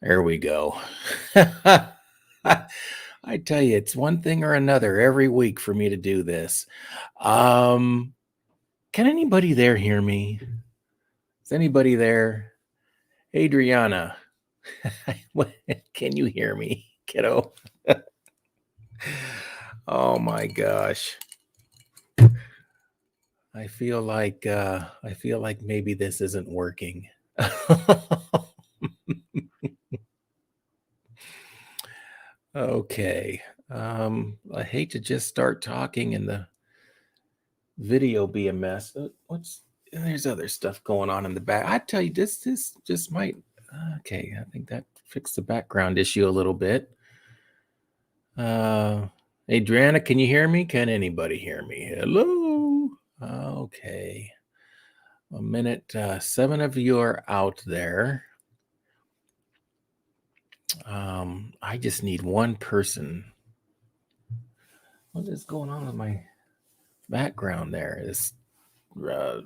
There we go. I tell you, it's one thing or another every week for me to do this. Um, can anybody there hear me? Is anybody there? Adriana, can you hear me, kiddo? Oh my gosh. I feel like maybe this isn't working. Okay. I hate to just start talking and the video be a mess. There's other stuff going on in the back. I tell you, this just might. Okay, I think that fixed the background issue a little bit. Adriana, can you hear me? Can anybody hear me? Hello. Okay. A minute. 7 of you are out there. I just need one person. What is going on with my background there? Is right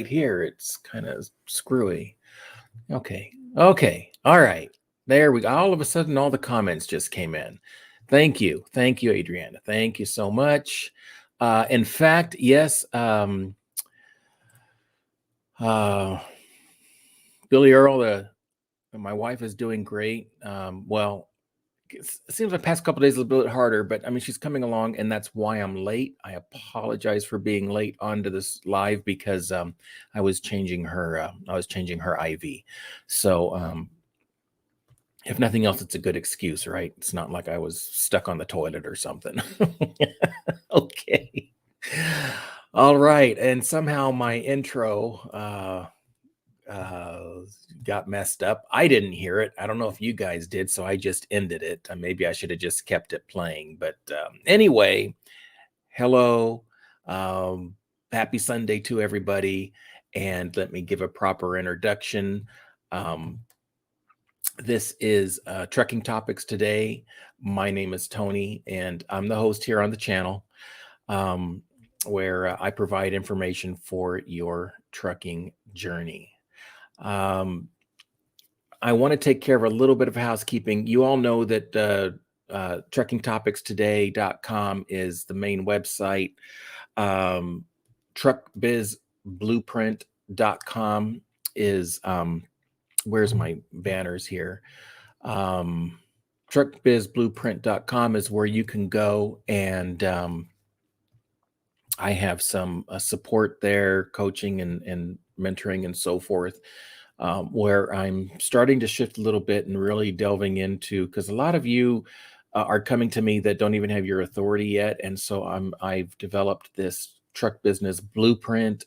here, it's kind of screwy. Okay. All right. There we go. All of a sudden, all the comments just came in. Thank you, Adriana. Thank you so much. In fact, yes. Billy Earl, my wife is doing great. Well, it seems like the past couple days a little bit harder, but I mean, she's coming along, and that's why I'm late. I apologize for being late onto this live because I was changing her. I was changing her IV. So if nothing else, it's a good excuse, right? It's not like I was stuck on the toilet or something. Okay. All right, and somehow my intro got messed up. I didn't hear it. I don't know if you guys did, so I just ended it. Maybe I should have just kept it playing. But anyway, hello. Happy Sunday to everybody. And let me give a proper introduction. This is Trucking Topics Today. My name is Tony, and I'm the host here on the channel where I provide information for your trucking journey. I want to take care of a little bit of housekeeping. You all know that truckingtopicstoday.com is the main website. Truckbizblueprint.com is where's my banners here? Truckbizblueprint.com is where you can go, and I have some support there, coaching and mentoring and so forth, where I'm starting to shift a little bit and really delving into, because a lot of you are coming to me that don't even have your authority yet. And so I've developed this truck business blueprint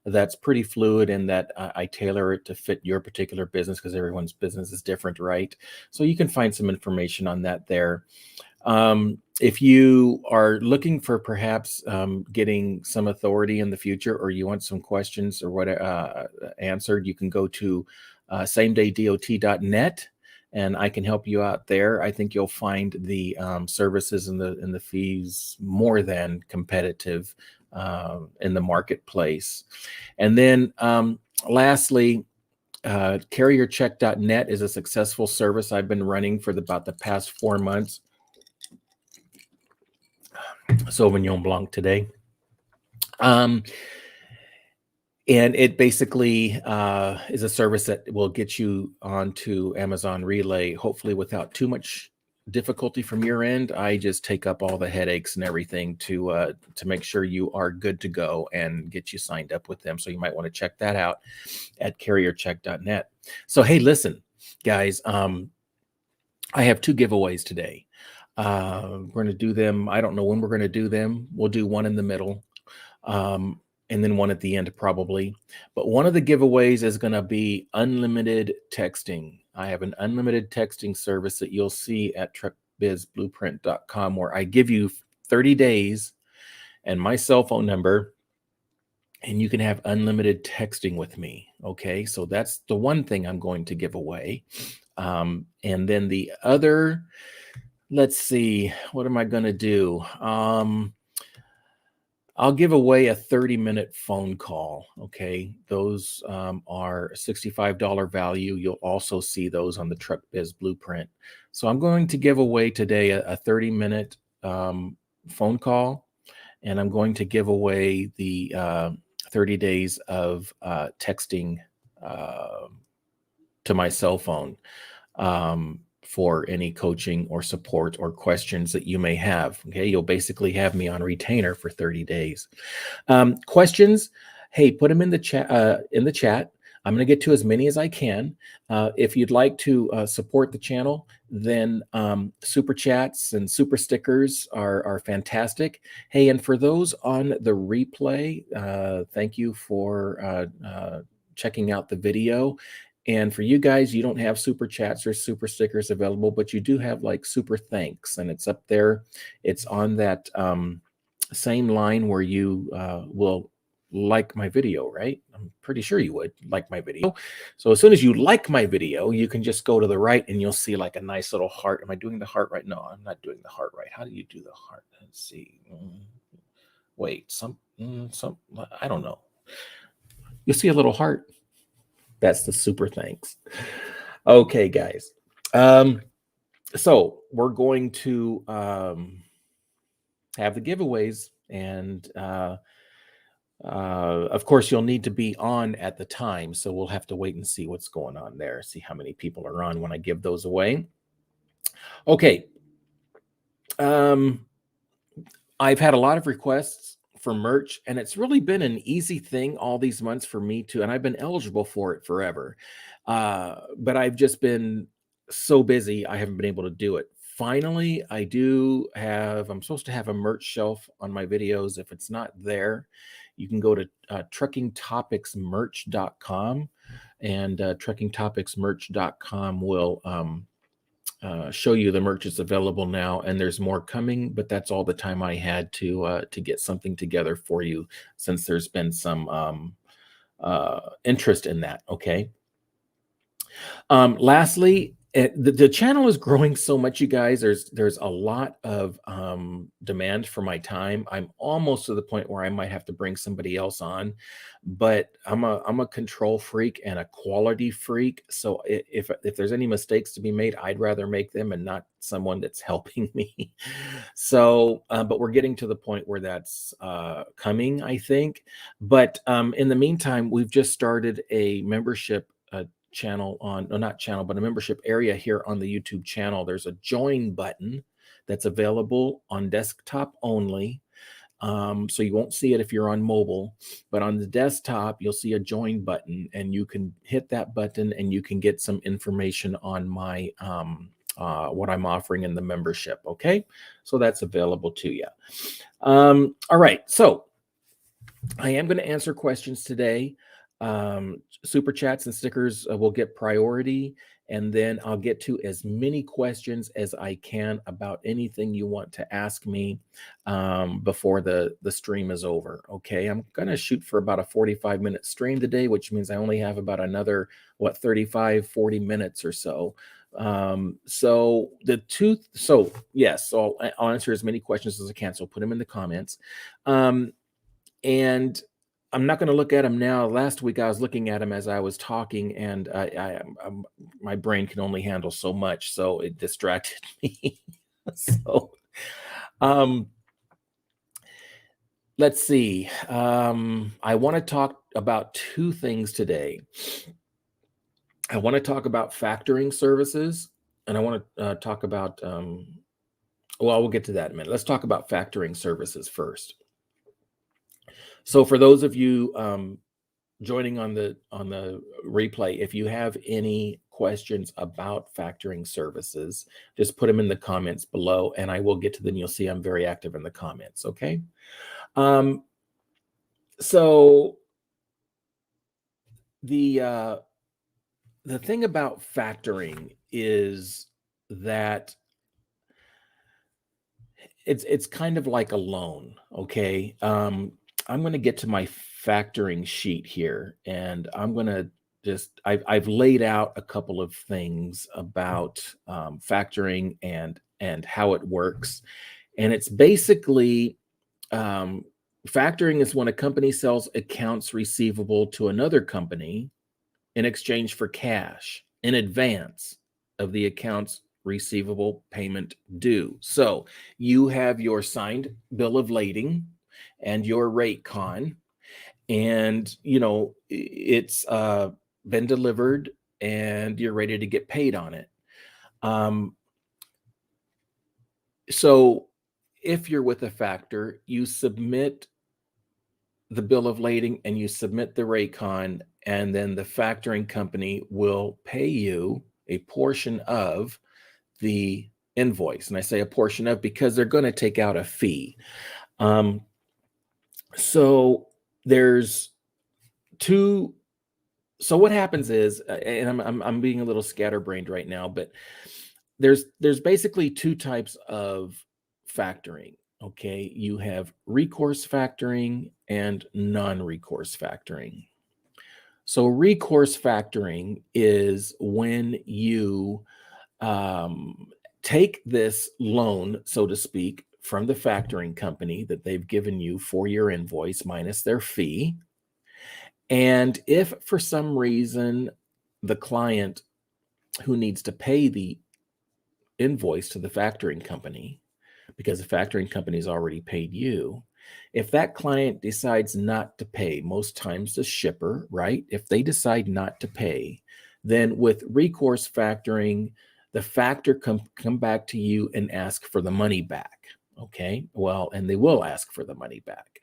that's pretty fluid, and that I tailor it to fit your particular business, because everyone's business is different, right? So you can find some information on that there. If you are looking for perhaps getting some authority in the future, or you want some questions or what answered, you can go to samedaydot.net, and I can help you out there. I think you'll find the services and the fees more than competitive in the marketplace. And then lastly, carriercheck.net is a successful service I've been running for about the past 4 months. Sauvignon Blanc today. And it basically is a service that will get you onto Amazon Relay, hopefully without too much difficulty from your end. I just take up all the headaches and everything to make sure you are good to go and get you signed up with them. So you might want to check that out at carriercheck.net. So, hey, listen, guys, I have 2 giveaways today. We're going to do them. I don't know when we're going to do them. We'll do one in the middle, and then one at the end probably. But one of the giveaways is going to be unlimited texting. I have an unlimited texting service that you'll see at truckbizblueprint.com, where I give you 30 days and my cell phone number, and you can have unlimited texting with me. Okay, so that's the one thing I'm going to give away. And then the other, let's see, what am I going to do? I'll give away a 30-minute phone call. Okay. Those are $65 value. You'll also see those on the Truck Biz Blueprint. So I'm going to give away today a 30-minute phone call, and I'm going to give away the 30 days of texting to my cell phone for any coaching or support or questions that you may have. Okay, you'll basically have me on retainer for 30 days. Questions, hey, put them in the chat. I'm going to get to as many as I can. If you'd like to support the channel, then super chats and super stickers are fantastic. Hey, and for those on the replay, thank you for checking out the video. And for you guys, you don't have super chats or super stickers available, but you do have like super thanks, and it's up there. It's on that same line where you will like my video, right? I'm pretty sure you would like my video. So as soon as you like my video, you can just go to the right and you'll see like a nice little heart. Am I doing the heart right? No, I'm not doing the heart right. How do you do the heart? Let's see. Wait, I don't know. You'll see a little heart. That's the super thanks. Okay, guys. So we're going to have the giveaways, and of course, you'll need to be on at the time. So we'll have to wait and see what's going on there, see how many people are on when I give those away. Okay. I've had a lot of requests for merch, and it's really been an easy thing all these months for me to, and I've been eligible for it forever. But I've just been so busy, I haven't been able to do it. Finally, I'm supposed to have a merch shelf on my videos. If it's not there, you can go to truckingtopicsmerch.com, and truckingtopicsmerch.com will show you the merch is available now, and there's more coming, but that's all the time I had to get something together for you, since there's been some interest in that. Okay. Lastly, the channel is growing so much, you guys. There's a lot of demand for my time. I'm almost to the point where I might have to bring somebody else on, but I'm a control freak and a quality freak. So if there's any mistakes to be made, I'd rather make them and not someone that's helping me. So, but we're getting to the point where that's coming, I think. But in the meantime, we've just started a membership channel not channel, but a membership area here on the YouTube channel. There's a join button that's available on desktop only. So you won't see it if you're on mobile, but on the desktop, you'll see a join button, and you can hit that button and you can get some information on my what I'm offering in the membership. Okay. So that's available to you. All right. So I am going to answer questions today. Super chats and stickers will get priority, and then I'll get to as many questions as I can about anything you want to ask me before the stream is over. Okay, I'm gonna shoot for about a 45-minute stream today, which means I only have about another 35-40 minutes or so. So yes, so I'll answer as many questions as I can, so put them in the comments. And I'm not going to look at them now. Last week I was looking at them as I was talking, and my brain can only handle so much, so it distracted me. So, let's see. I want to talk about two things today. I want to talk about factoring services, and I want to talk about. Well, we'll get to that in a minute. Let's talk about factoring services first. So for those of you joining on the replay, if you have any questions about factoring services, just put them in the comments below, and I will get to them. You'll see I'm very active in the comments. Okay. So the thing about factoring is that it's kind of like a loan. Okay. I'm going to get to my factoring sheet here, and I'm going to I've laid out a couple of things about factoring and how it works. And it's basically Factoring is when a company sells accounts receivable to another company in exchange for cash in advance of the accounts receivable payment due. So you have your signed bill of lading and your rate con, and it's been delivered and you're ready to get paid on it. So if you're with a factor, you submit the bill of lading and you submit the rate con, and then the factoring company will pay you a portion of the invoice. And I say a portion of because they're going to take out a fee. So there's two. So what happens is, and I'm being a little scatterbrained right now, but there's basically two types of factoring. Okay, you have recourse factoring and non-recourse factoring. So recourse factoring is when you take this loan, so to speak, from the factoring company that they've given you for your invoice minus their fee. And if for some reason the client who needs to pay the invoice to the factoring company, because the factoring company has already paid you, if that client decides not to pay, most times the shipper, right? If they decide not to pay, then with recourse factoring, the factor come back to you and ask for the money back. Okay, well, and they will ask for the money back.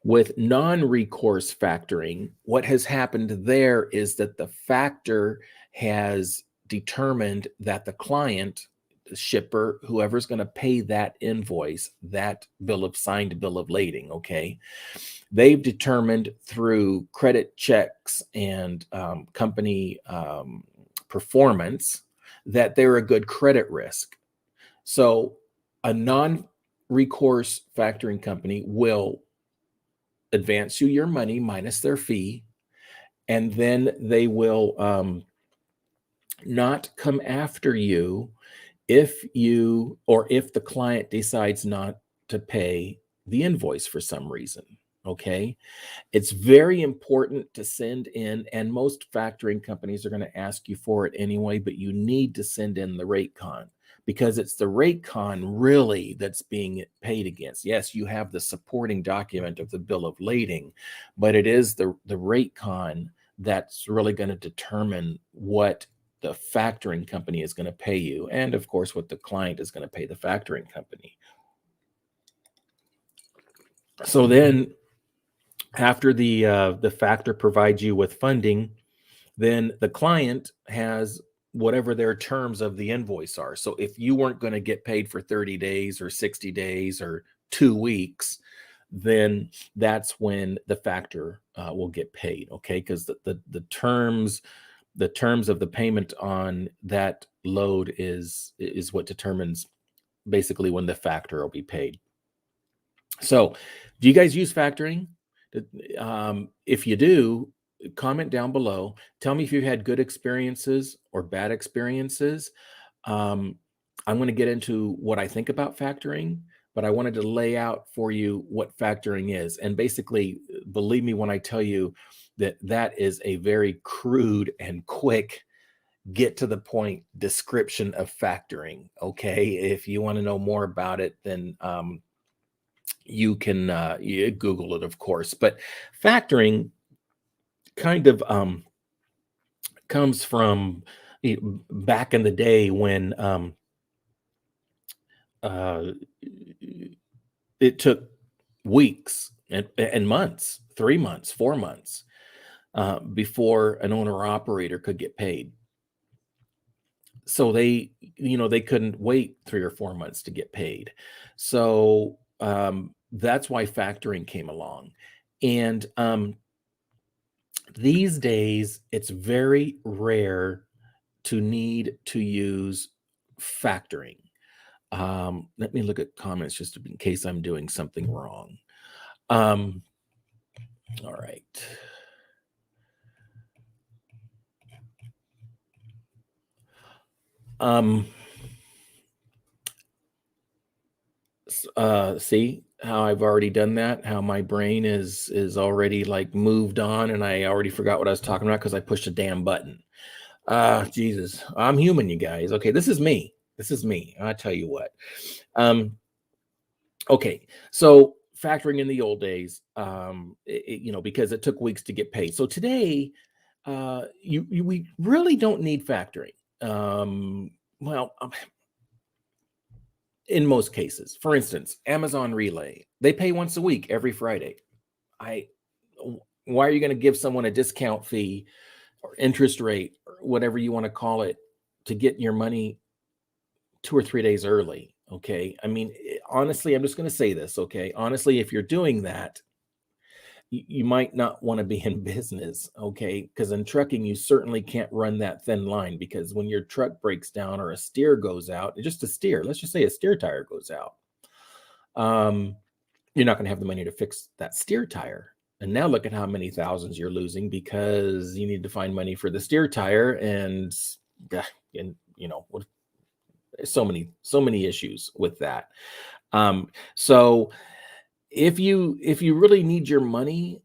With non-recourse factoring, what has happened there is that the factor has determined that the client, the shipper, whoever's going to pay that invoice, that signed bill of lading, okay, they've determined through credit checks and company performance that they're a good credit risk. So a non-recourse factoring company will advance you your money minus their fee, and then they will not come after you if the client decides not to pay the invoice for some reason. Okay, it's very important to send in, and most factoring companies are going to ask you for it anyway, but you need to send in the rate con, because it's the rate con really that's being paid against. Yes, you have the supporting document of the bill of lading, but it is the rate con that's really going to determine what the factoring company is going to pay you, and of course what the client is going to pay the factoring company. So then after the factor provides you with funding, then the client has whatever their terms of the invoice are. So if you weren't going to get paid for 30 days or 60 days or 2 weeks, then that's when the factor will get paid. Okay, because the terms of the payment on that load is what determines basically when the factor will be paid. So do you guys use factoring? If you do, comment down below. Tell me if you've had good experiences or bad experiences. I'm going to get into what I think about factoring, but I wanted to lay out for you what factoring is. And basically, believe me when I tell you that that is a very crude and quick, get to the point description of factoring. Okay, if you want to know more about it, then you can you Google it, of course. But factoring kind of comes from back in the day when uh, it took weeks and months, 3 months, 4 months before an owner or operator could get paid. So they couldn't wait 3 or 4 months to get paid. So that's why factoring came along. And these days, it's very rare to need to use factoring. Let me look at comments just in case I'm doing something wrong. All right. See how I've already done that? How my brain is already like moved on, and I already forgot what I was talking about because I pushed a damn button. Jesus, I'm human, you guys. Okay, this is me. This is me. I tell you what. Um, okay, so factoring in the old days, because it took weeks to get paid. So today, we really don't need factoring. Well, in most cases. For instance, Amazon Relay, they pay once a week every Friday. I why are you going to give someone a discount fee or interest rate or whatever you want to call it to get your money 2 or 3 days early? Okay. I mean, honestly, I'm just going to say this. Okay. Honestly, if you're doing that, you might not want to be in business, okay? Because in trucking, you certainly can't run that thin line because when your truck breaks down or a steer goes out, just a steer, let's just say a steer tire goes out, um, you're not going to have the money to fix that steer tire. And now look at how many thousands you're losing because you need to find money for the steer tire, and so many issues with that. So if you really need your money,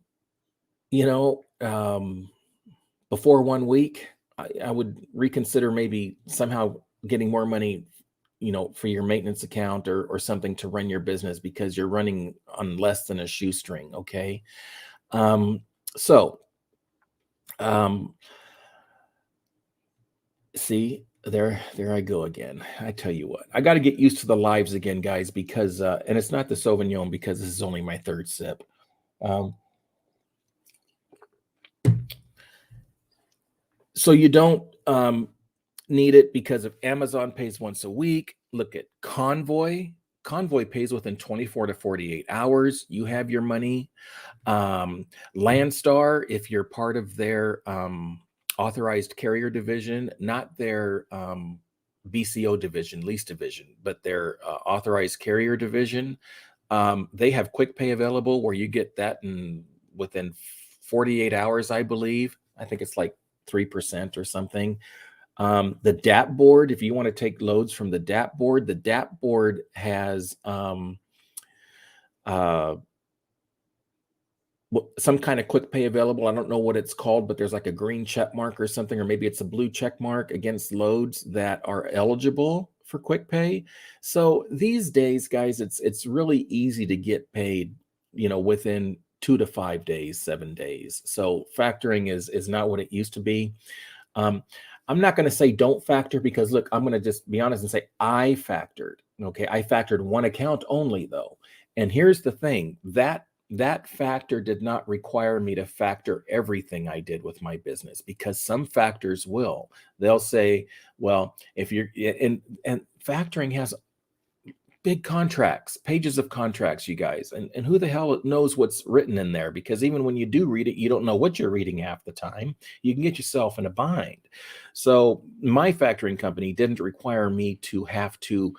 you know, before 1 week, I would reconsider maybe somehow getting more money, for your maintenance account or something to run your business because you're running on less than a shoestring. Okay. Um, so, um, see, there I go again. I tell you what, I got to get used to the lives again, guys, because, and it's not the Sauvignon because this is only my third sip. Um, so you don't, need it because if Amazon pays once a week, look at Convoy. Convoy pays within 24 to 48 hours. You have your money. Um, Landstar, if you're part of their authorized carrier division, not their BCO division, lease division, but their authorized carrier division, they have quick pay available where you get that within 48 hours, I believe. I think it's like 3% or something. The DAP board, if you want to take loads from the DAP board, has uh, some kind of quick pay available. I don't know what it's called, but there's like a green check mark or something, or maybe it's a blue check mark against loads that are eligible for quick pay. So these days, guys, it's really easy to get paid, within 2 to 5 days, 7 days. So factoring is not what it used to be. Um, I'm not going to say don't factor because look, I'm going to just be honest and say I factored. Okay, I factored one account only though. And here's the thing, that factor did not require me to factor everything I did with my business because some factors will. They'll say, well, if you're and factoring has big contracts, pages of contracts, you guys. And who the hell knows what's written in there? Because even when you do read it, you don't know what you're reading half the time. You can get yourself in a bind. So my factoring company didn't require me to have to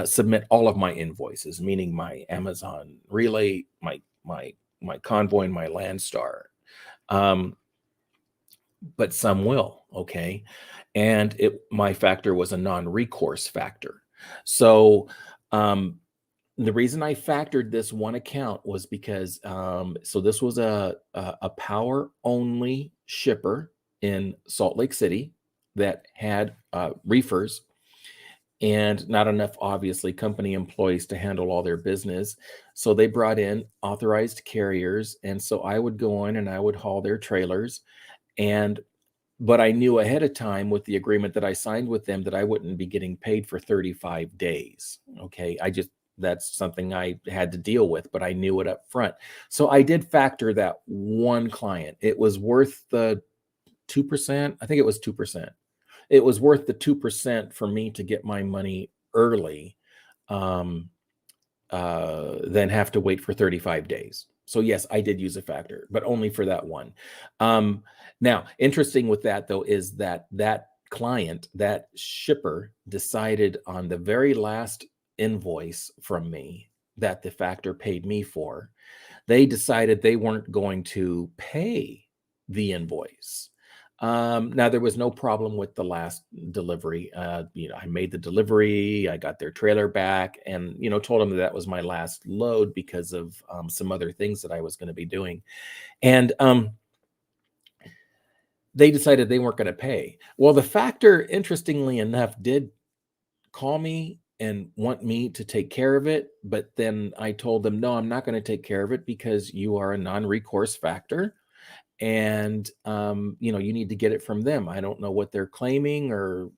submit all of my invoices, meaning my Amazon Relay, my Convoy, and my Landstar. Um, but some will, okay. And my factor was a non-recourse factor. So the reason I factored this one account was because so this was a power only shipper in Salt Lake City that had reefers and not enough, obviously, company employees to handle all their business. So they brought in authorized carriers. And so I would go in and I would haul their trailers. And but I knew ahead of time with the agreement that I signed with them that I wouldn't be getting paid for 35 days. Okay. That's something I had to deal with, but I knew it up front. So I did factor that one client. It was worth the 2%. I think it was 2%. It was worth the 2% for me to get my money early, um, than have to wait for 35 days. So yes, I did use a factor, but only for that one. Now, interesting with that though is that client, that shipper, decided on the very last invoice from me that the factor paid me for. They decided they weren't going to pay the invoice. Now there was no problem with the last delivery. I made the delivery, I got their trailer back, and told them that was my last load because of some other things that I was going to be doing. And they decided they weren't going to pay. Well, the factor, interestingly enough, did call me and want me to take care of it. But then I told them, no, I'm not going to take care of it because you are a non-recourse factor. And, you need to get it from them. I don't know what they're claiming or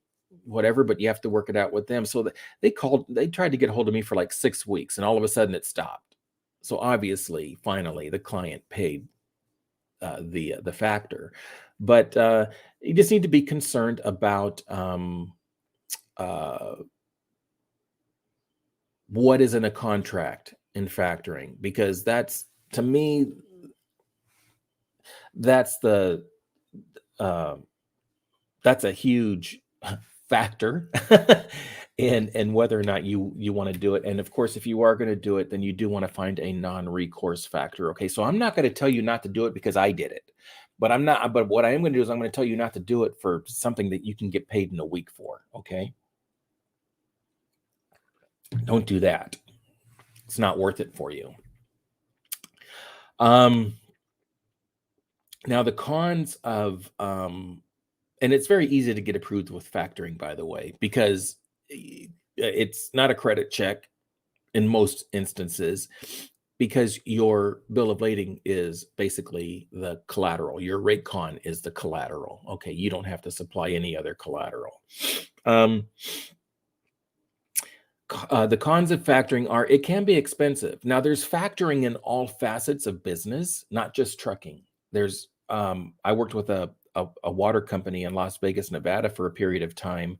whatever, but you have to work it out with them. So they tried to get a hold of me for like 6 weeks, and all of a sudden it stopped. So obviously, finally, the client paid the factor. But you just need to be concerned about uh, what is in a contract in factoring, because that's, to me, that's uh, that's a huge factor and whether or not you want to do it. And of course, if you are going to do it, then you do want to find a non-recourse factor. Okay, so I'm not going to tell you not to do it because I did it, but what I am going to do is I'm going to tell you not to do it for something that you can get paid in a week for. Okay, don't do that. It's not worth it for you. Now the cons of and it's very easy to get approved with factoring, by the way, because it's not a credit check in most instances, because your bill of lading is basically the collateral. Your rate con is the collateral. Okay, you don't have to supply any other collateral. The cons of factoring are it can be expensive. Now, there's factoring in all facets of business, not just trucking. There's I worked with a water company in Las Vegas, Nevada for a period of time,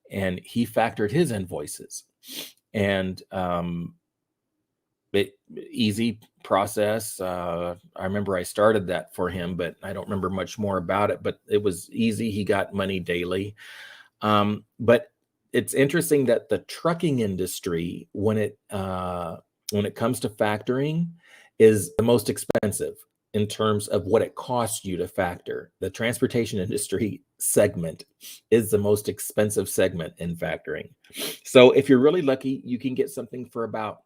and he factored his invoices. And easy process. I remember I started that for him, but I don't remember much more about it. But it was easy. He got money daily. But it's interesting that the trucking industry, when it comes to factoring, is the most expensive in terms of what it costs you to factor. The transportation industry segment is the most expensive segment in factoring. So if you're really lucky, you can get something for about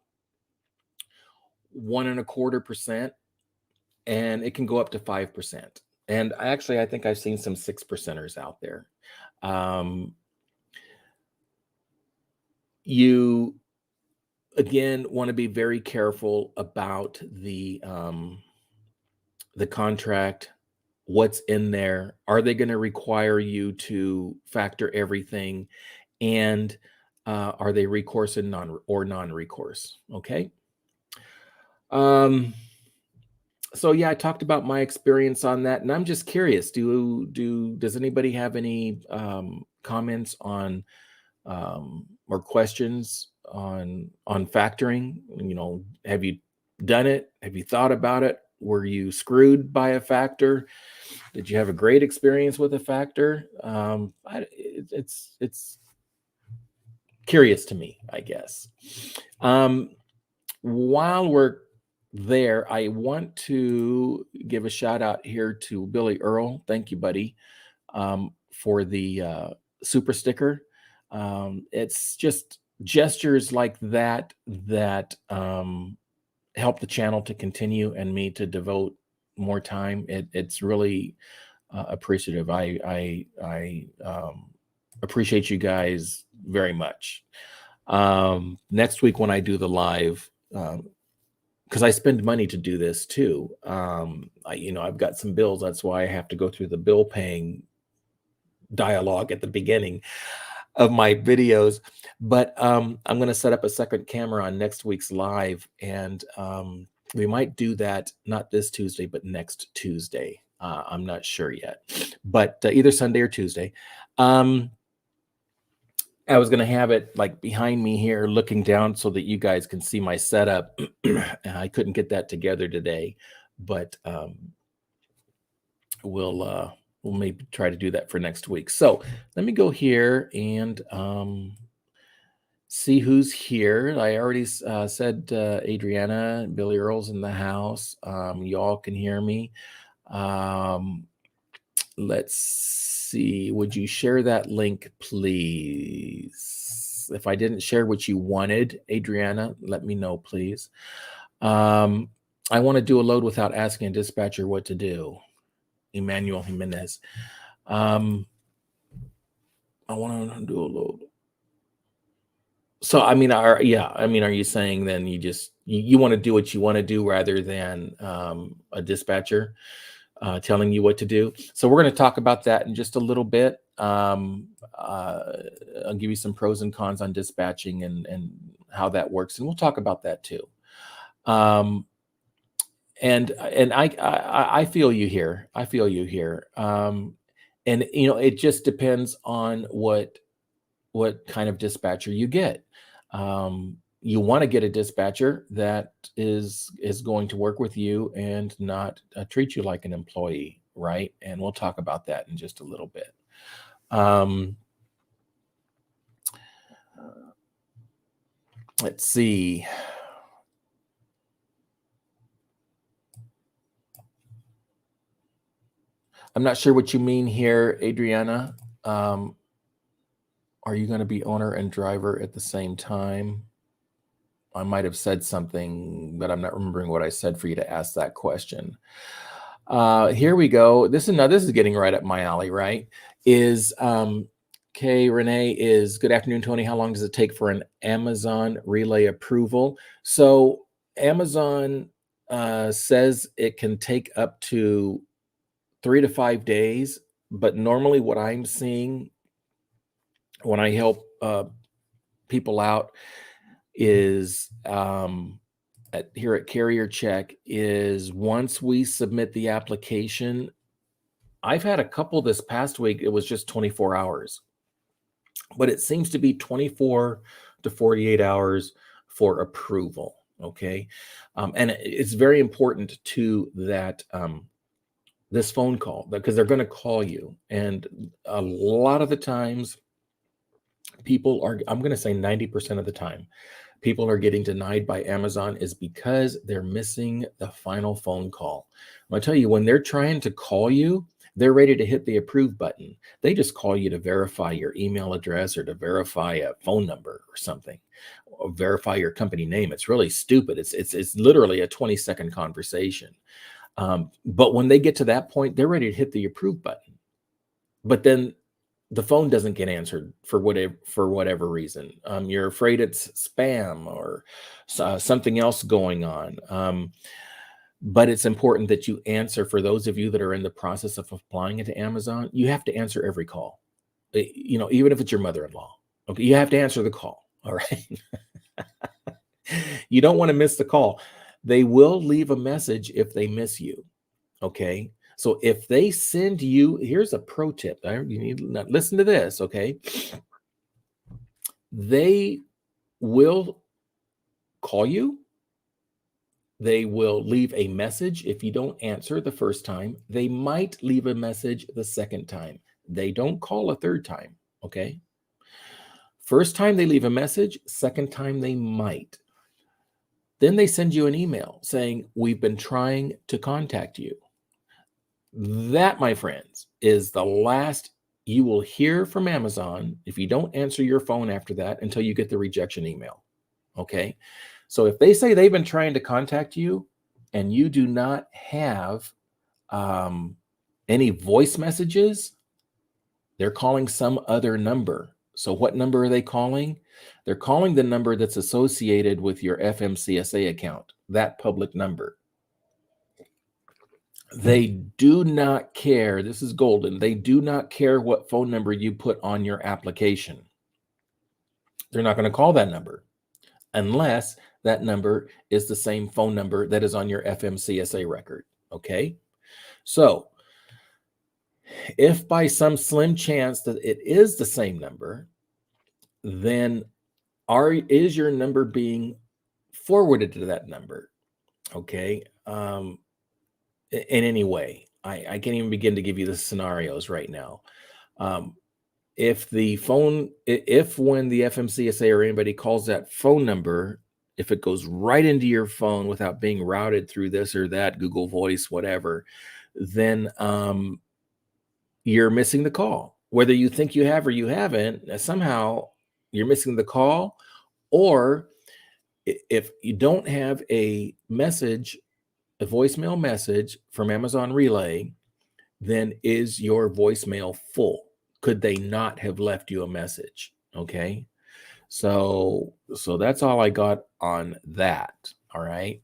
1.25%, and it can go up to 5%. And I think I've seen some 6%ers out there. You again want to be very careful about the contract, what's in there. Are they going to require you to factor everything? And are they recourse and non-recourse? Okay. So yeah, I talked about my experience on that, and I'm just curious. Does anybody have any comments on or questions on factoring? Have you done it? Have you thought about it? Were you screwed by a factor? Did you have a great experience with a factor? It's curious to me, I guess. While we're there, I want to give a shout out here to Billy Earl. Thank you, buddy, for the super sticker. It's just gestures like that help the channel to continue and me to devote more time. It's really appreciative. I appreciate you guys very much. Next week when I do the live, because I spend money to do this too. I've got some bills. That's why I have to go through the bill paying dialogue at the beginning of my videos. But I'm going to set up a second camera on next week's live, and we might do that not this Tuesday, but next Tuesday. I'm not sure yet, but either Sunday or Tuesday. I was going to have it like behind me here looking down so that you guys can see my setup. I couldn't get that together today, but we'll maybe try to do that for next week. So let me go here and see who's here. I already said Adriana, Billy Earl's in the house. Y'all can hear me. let's see. Would you share that link, please? If I didn't share what you wanted, Adriana, let me know, please. I want to do a load without asking a dispatcher what to do. Emmanuel Jimenez. I want to do a load. So, I mean, are you saying then you want to do what you want to do rather than a dispatcher telling you what to do? So we're going to talk about that in just a little bit. I'll give you some pros and cons on dispatching and how that works, and we'll talk about that too. And I feel you here. I feel you here. And it just depends on what kind of dispatcher you get. You want to get a dispatcher that is going to work with you and not treat you like an employee, right? And we'll talk about that in just a little bit. Let's see. I'm not sure what you mean here, Adriana. Are you going to be owner and driver at the same time? I might have said something, but I'm not remembering what I said for you to ask that question. Here we go. This is getting right up my alley, right? Renee is, good afternoon, Tony. How long does it take for an Amazon relay approval? So Amazon says it can take up to 3 to 5 days, but normally what I'm seeing when I help people out is here at Carrier Check is once we submit the application. I've had a couple this past week, it was just 24 hours, but it seems to be 24 to 48 hours for approval. Okay. And it's very important to that this phone call, because they're going to call you. And a lot of the times people are, I'm going to say 90% of the time, people are getting denied by Amazon is because they're missing the final phone call. I'll tell you, when they're trying to call you, they're ready to hit the approve button. They just call you to verify your email address or to verify a phone number or something, or verify your company name. It's really stupid. It's literally a 20-second conversation. But when they get to that point, they're ready to hit the approve button. But then the phone doesn't get answered for whatever reason. You're afraid it's spam or something else going on. But it's important that you answer. For those of you that are in the process of applying into Amazon, you have to answer every call. Even if it's your mother-in-law, okay, you have to answer the call. All right. You don't want to miss the call. They will leave a message if they miss you. Okay. So if they send you, here's a pro tip. You need to listen to this. Okay. They will call you. They will leave a message. If you don't answer the first time, they might leave a message the second time. They don't call a third time. Okay. First time they leave a message, second time they might. Then they send you an email saying, we've been trying to contact you. That, my friends, is the last you will hear from Amazon if you don't answer your phone after that until you get the rejection email. Okay. So if they say they've been trying to contact you and you do not have any voice messages, they're calling some other number. So what number are they calling? They're calling the number that's associated with your FMCSA account, that public number. They do not care. This is golden. They do not care what phone number you put on your application. They're not going to call that number unless that number is the same phone number that is on your FMCSA record. Okay. So if by some slim chance that it is the same number, then is your number being forwarded to that number? Okay. In any way, I can't even begin to give you the scenarios right now. If when the FMCSA or anybody calls that phone number, if it goes right into your phone without being routed through this or that, Google Voice, whatever, then you're missing the call. Whether you think you have or you haven't, somehow you're missing the call. Or if you don't have a voicemail message from Amazon Relay, then is your voicemail full? Could they not have left you a message? Okay. So that's all I got on that. All right.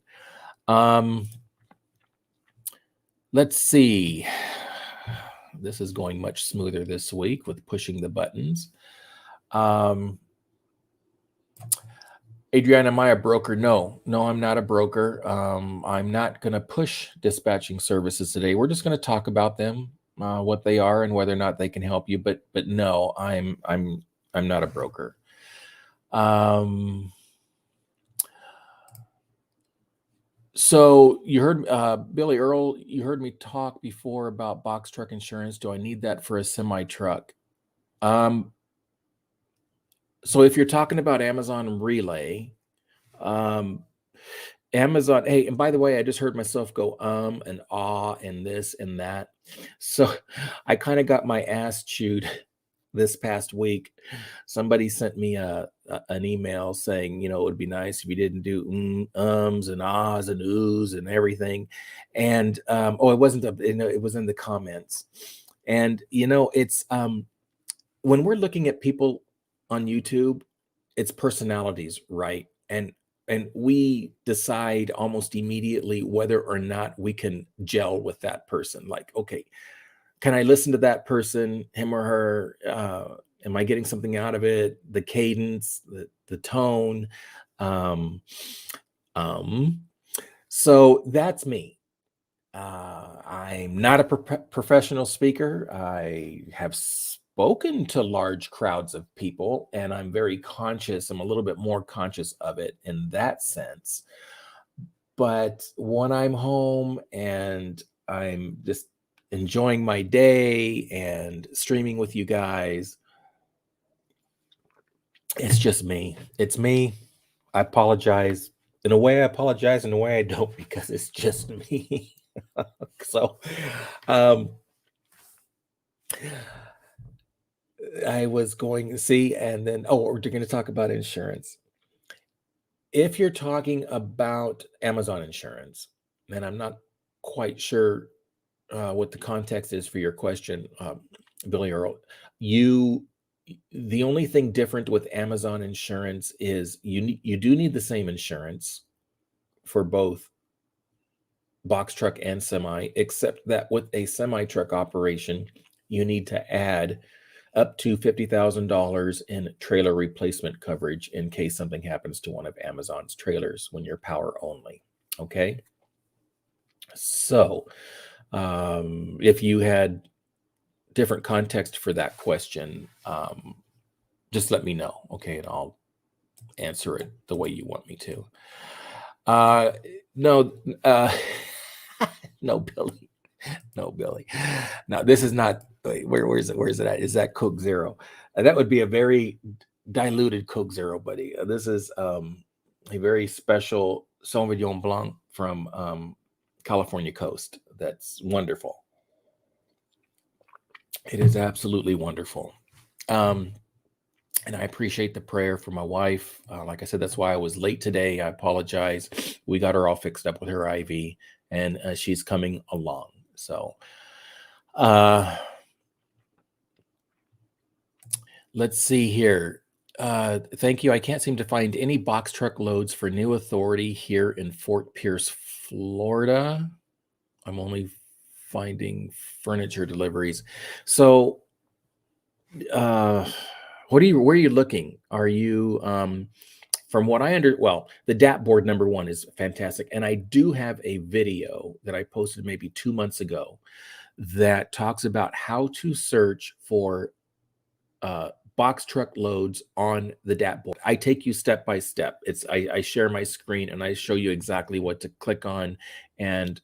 Let's see. This is going much smoother this week with pushing the buttons. Adriana, am I a broker? No, I'm not a broker. I'm not going to push dispatching services today. We're just going to talk about them, what they are, and whether or not they can help you. But no, I'm not a broker. So you heard Billy Earl, you heard me talk before about box truck insurance. Do I need that for a semi truck? So if you're talking about Amazon Relay, Amazon, hey, and by the way, I just heard myself go and ah and this and that. So I kind of got my ass chewed this past week. Somebody sent me an email saying, it would be nice if you didn't do ums and ahs and oohs and everything. And it wasn't it was in the comments. And it's when we're looking at people on YouTube, it's personalities, right? And we decide almost immediately whether or not we can gel with that person. Like, okay, can I listen to that person, him or her? Am I getting something out of it? The cadence, the tone. So that's me. I'm not a professional speaker. I have spoken to large crowds of people, and I'm very conscious. I'm a little bit more conscious of it in that sense. But when I'm home and I'm just enjoying my day and streaming with you guys, it's just me. It's me. I apologize. In a way, I apologize. In a way, I don't, because it's just me. So, I was going to see, and then, we're going to talk about insurance. If you're talking about Amazon insurance, and I'm not quite sure what the context is for your question, Billy Earl, the only thing different with Amazon insurance is you do need the same insurance for both box truck and semi, except that with a semi truck operation, you need to add up to $50,000 in trailer replacement coverage in case something happens to one of Amazon's trailers when you're power only. Okay. So if you had different context for that question, just let me know. Okay. And I'll answer it the way you want me to. No, no, Billy. No, Billy. No, this is not. Where is it? Where is it at? Is that Coke Zero? That would be a very diluted Coke Zero, buddy. This is a very special Sauvignon Blanc from California coast. That's wonderful. It is absolutely wonderful. And I appreciate the prayer for my wife. Like I said, that's why I was late today. I apologize. We got her all fixed up with her IV, and she's coming along. So, let's see here. Thank you. I can't seem to find any box truck loads for New Authority here in Fort Pierce, Florida. I'm only finding furniture deliveries. So, where are you looking? Are you, from what I the DAP board number one is fantastic. And I do have a video that I posted maybe 2 months ago that talks about how to search for box truck loads on the DAP board. I take you step by step. I share my screen and I show you exactly what to click on and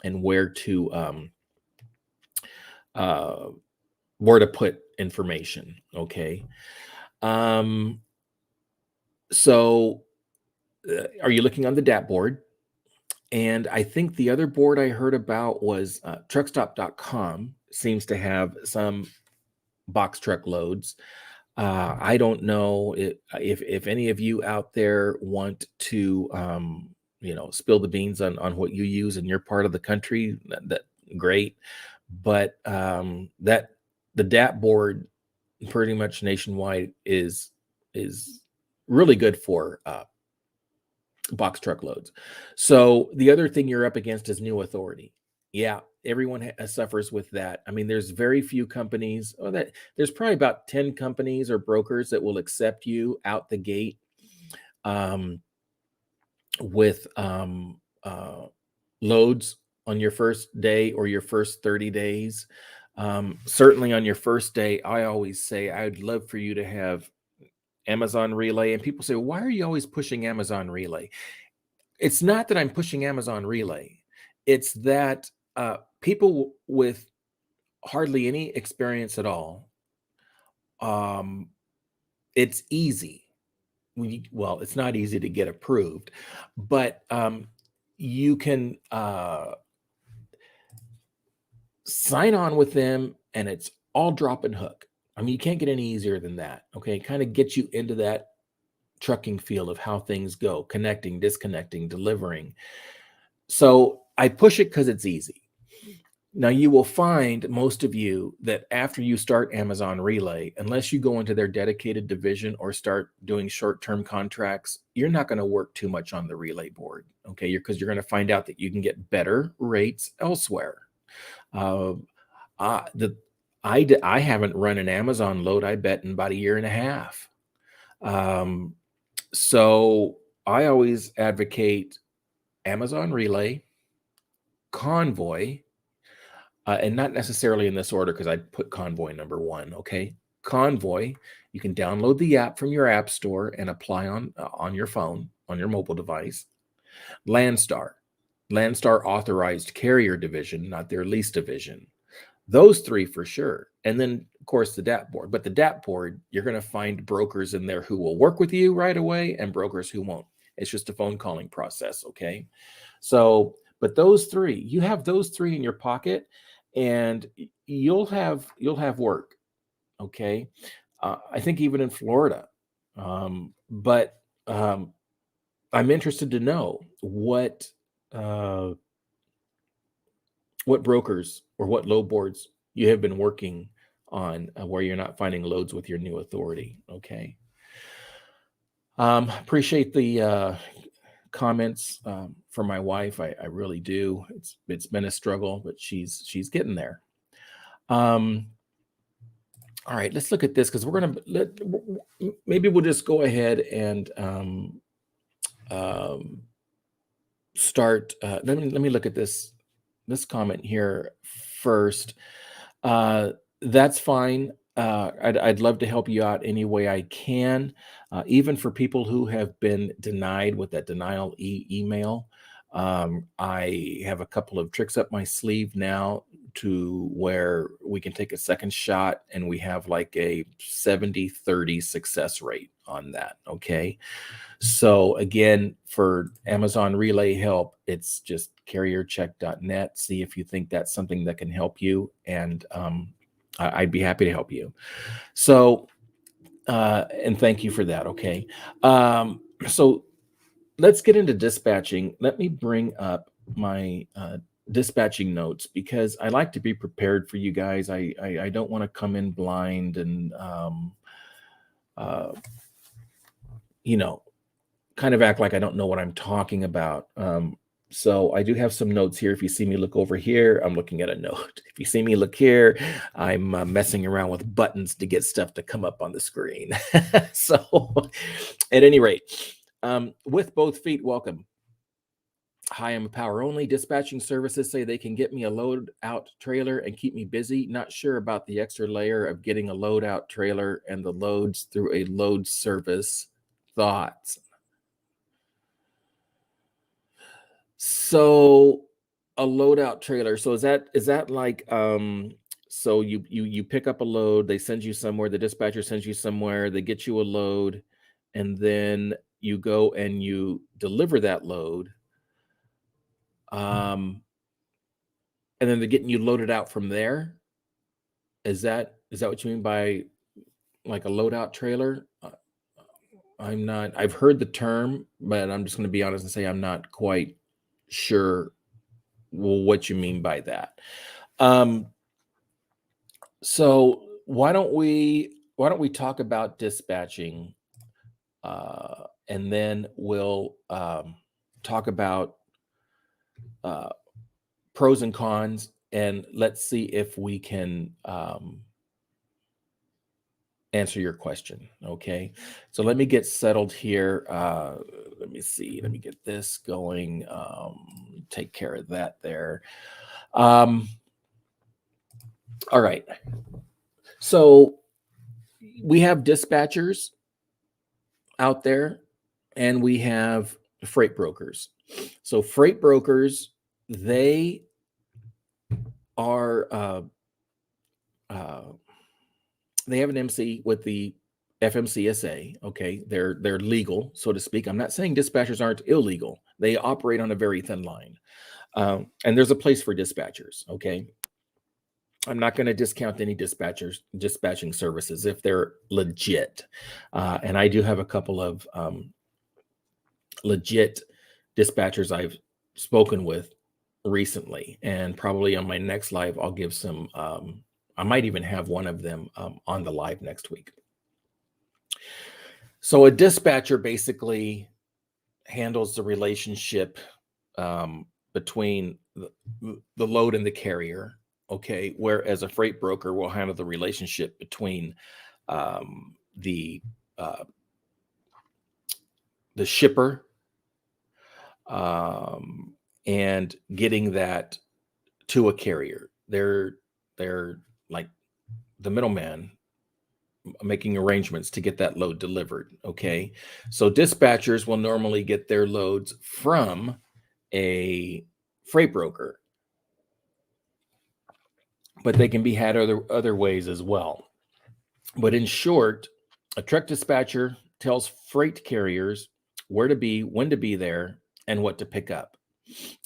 where to put information. Okay. So are you looking on the DAP board? And I think the other board I heard about was truckstop.com. seems to have some box truck loads. I don't know if any of you out there want to, spill the beans on what you use in your part of the country. That great, but that the DAP board pretty much nationwide is really good for box truck loads. So the other thing you're up against is new authority. Yeah, everyone suffers with that. I mean, there's very few companies. That there's probably about 10 companies or brokers that will accept you out the gate um, with loads on your first day or your first 30 days. Certainly on your first day, I always say I'd love for you to have Amazon Relay. And people say, why are you always pushing Amazon Relay? It's not that I'm pushing Amazon Relay. It's that people with hardly any experience at all, it's easy. Well, it's not easy to get approved, but you can sign on with them and it's all drop and hook. I mean, you can't get any easier than that. Okay. Kind of get you into that trucking field of how things go, connecting, disconnecting, delivering. So I push it because it's easy. Now, you will find, most of you, that after you start Amazon Relay, unless you go into their dedicated division or start doing short-term contracts, you're not going to work too much on the Relay board, okay? Because you're going to find out that you can get better rates elsewhere. I haven't run an Amazon load, I bet, in about a year and a half. So I always advocate Amazon Relay, Convoy, and not necessarily in this order because I put Convoy number one. Okay, Convoy. You can download the app from your app store and apply on your phone, on your mobile device. Landstar, Landstar authorized carrier division, not their lease division. Those three for sure. And then, of course, the DAP board. But the DAP board, you're going to find brokers in there who will work with you right away and brokers who won't. It's just a phone calling process. Okay. So, but those three, you have those three in your pocket and you'll have work. Okay. I think even in Florida. But I'm interested to know what brokers or what load boards you have been working on where you're not finding loads with your new authority. Okay. Appreciate the comments from my wife. I really do. It's been a struggle, but she's getting there. All right, let's look at this because we're gonna maybe we'll just go ahead and start. Let me look at this comment here first. That's fine. I'd love to help you out any way I can, even for people who have been denied with that denial email. I have a couple of tricks up my sleeve now to where we can take a second shot and we have like a 70-30 success rate on that. Okay. So again, for Amazon Relay help, it's just carriercheck.net. See if you think that's something that can help you. And I'd be happy to help you. So, and thank you for that. Okay. So let's get into dispatching. Let me bring up my dispatching notes because I like to be prepared for you guys. I don't want to come in blind and, kind of act like I don't know what I'm talking about. So I do have some notes here. If you see me look over here, I'm looking at a note. If you see me look here, I'm messing around with buttons to get stuff to come up on the screen. So at any rate, with both feet, welcome. Hi, I'm a power only. Dispatching services say they can get me a load out trailer and keep me busy. Not sure about the extra layer of getting a load out trailer and the loads through a load service. Thoughts? So a loadout trailer. So is that like so you pick up a load, they send you somewhere, the dispatcher sends you somewhere, they get you a load, and then you go and you deliver that load. And then they're getting you loaded out from there. Is that what you mean by like a loadout trailer? I'm not. I've heard the term, but I'm just going to be honest and say I'm not quite sure what you mean by that. Um, so why don't we talk about dispatching, and then we'll talk about uh, pros and cons, and let's see if we can answer your question. Okay, so let me get settled here. Let me see. Let me get this going. Take care of that there. All right. So we have dispatchers out there, and we have freight brokers. So freight brokers, they are they have an MC with the FMCSA. Okay, they're legal, so to speak. I'm not saying dispatchers aren't illegal. They operate on a very thin line, and there's a place for dispatchers. Okay, I'm not going to discount any dispatching services if they're legit, and I do have a couple of legit dispatchers I've spoken with recently, and probably on my next live I'll give some. I might even have one of them on the live next week. So a dispatcher basically handles the relationship between the load and the carrier. Okay, whereas a freight broker will handle the relationship between the shipper and getting that to a carrier. They're like the middleman making arrangements to get that load delivered. Okay, so dispatchers will normally get their loads from a freight broker, but they can be had other ways as well. But in short, a truck dispatcher tells freight carriers where to be, when to be there, and what to pick up.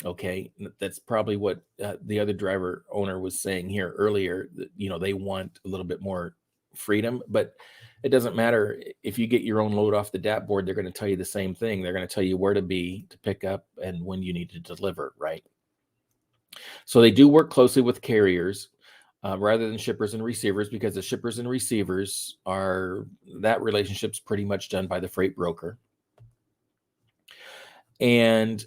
Okay, that's probably what the other driver owner was saying here earlier. You know, they want a little bit more freedom, but it doesn't matter if you get your own load off the DAP board. They're going to tell you the same thing. They're going to tell you where to be to pick up and when you need to deliver, right? So they do work closely with carriers rather than shippers and receivers, because the shippers and receivers that relationship's pretty much done by the freight broker. And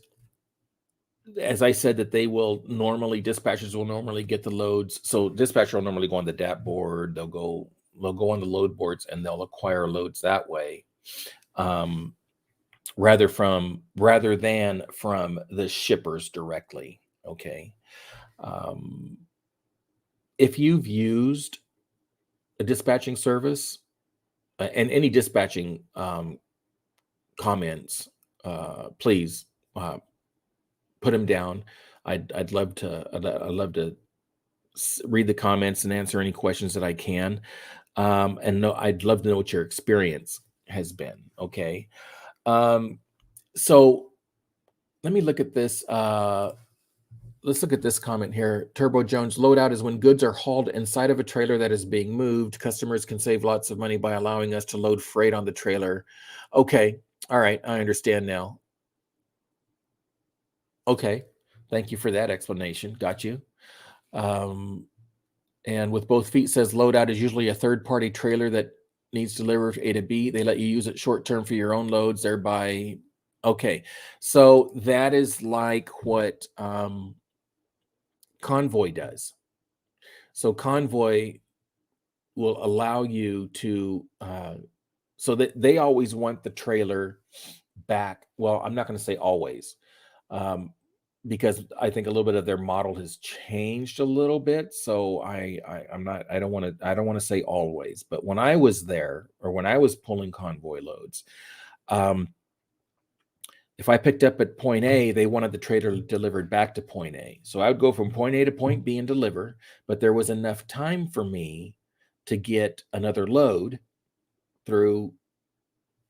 as I said, that dispatchers will normally get the loads. So dispatcher will normally go on the DAP board. They'll go on the load boards and they'll acquire loads that way, rather than from the shippers directly. Okay. If you've used a dispatching service and any dispatching comments, please put them down. I'd love to read the comments and answer any questions that I can. I'd love to know what your experience has been. Okay. So let me look at this. Let's look at this comment here. Turbo Jones, loadout is when goods are hauled inside of a trailer that is being moved. Customers can save lots of money by allowing us to load freight on the trailer. Okay. All right. I understand now. Okay. Thank you for that explanation. Got you. And with both feet says loadout is usually a third-party trailer that needs to deliver A to B. They let you use it short-term for your own loads, thereby. Okay. So that is like what Convoy does. So Convoy will allow you to, so that they always want the trailer back. Well, I'm not going to say always, because I think a little bit of their model has changed a little bit. So I don't want to say always, but when I was there, or when I was pulling Convoy loads, if I picked up at point A, they wanted the trailer delivered back to point A. So I would go from point A to point B and deliver, but there was enough time for me to get another load through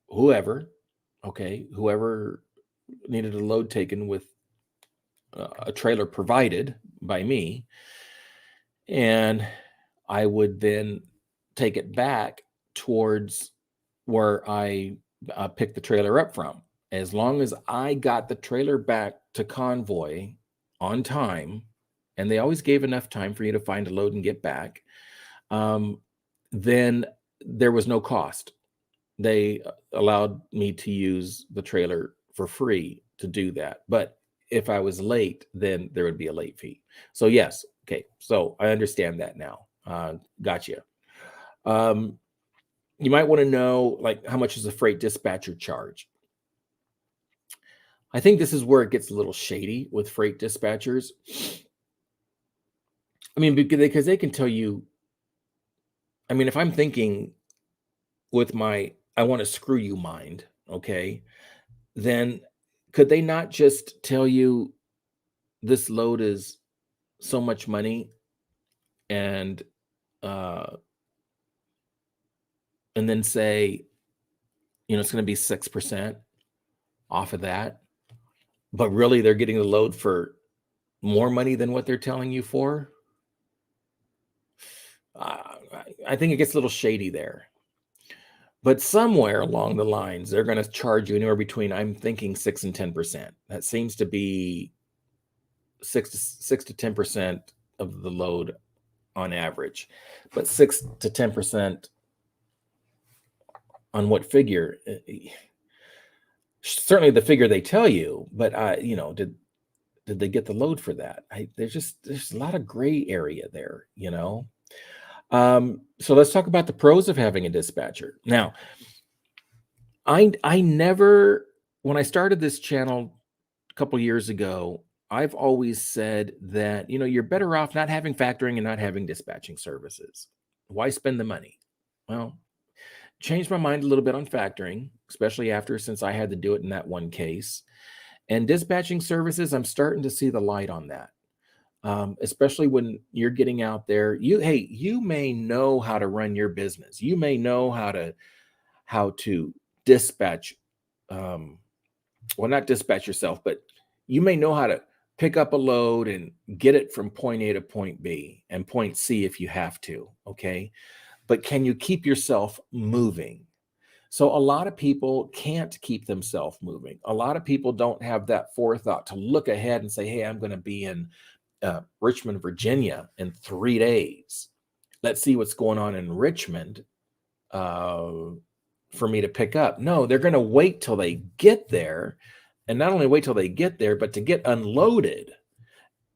whoever needed a load taken with a trailer provided by me. And I would then take it back towards where I picked the trailer up from. As long as I got the trailer back to Convoy on time, and they always gave enough time for you to find a load and get back, then there was no cost. They allowed me to use the trailer for free to do that. But if I was late, then there would be a late fee. So yes, okay. So I understand that now. Gotcha. You might want to know, like, how much does a freight dispatcher charge? I think this is where it gets a little shady with freight dispatchers. I mean, because they can tell you, I mean, if I'm thinking with my I want to screw you mind, okay, then could they not just tell you this load is so much money and uh and then say, it's going to be 6% off of that, but really they're getting the load for more money than what they're telling you for? I think it gets a little shady there. But somewhere along the lines, they're going to charge you anywhere between, I'm thinking, 6 and 10%. That seems to be 6 to 10% of the load on average. But 6 to 10% on what figure? Certainly the figure they tell you, but did they get the load for that? There's a lot of gray area there, So let's talk about the pros of having a dispatcher. Now, I never, when I started this channel a couple years ago, I've always said that, you're better off not having factoring and not having dispatching services. Why spend the money? Well, changed my mind a little bit on factoring, especially since I had to do it in that one case. And dispatching services, I'm starting to see the light on that. Especially when you're getting out there, you may know how to run your business. You may know how to dispatch, well, not dispatch yourself, but you may know how to pick up a load and get it from point A to point B and point C if you have to. Okay. But can you keep yourself moving? So a lot of people can't keep themselves moving. A lot of people don't have that forethought to look ahead and say, hey, I'm going to be in Richmond, Virginia in 3 days. Let's see what's going on in Richmond for me to pick up. No, they're going to wait till they get there, and not only wait till they get there, but to get unloaded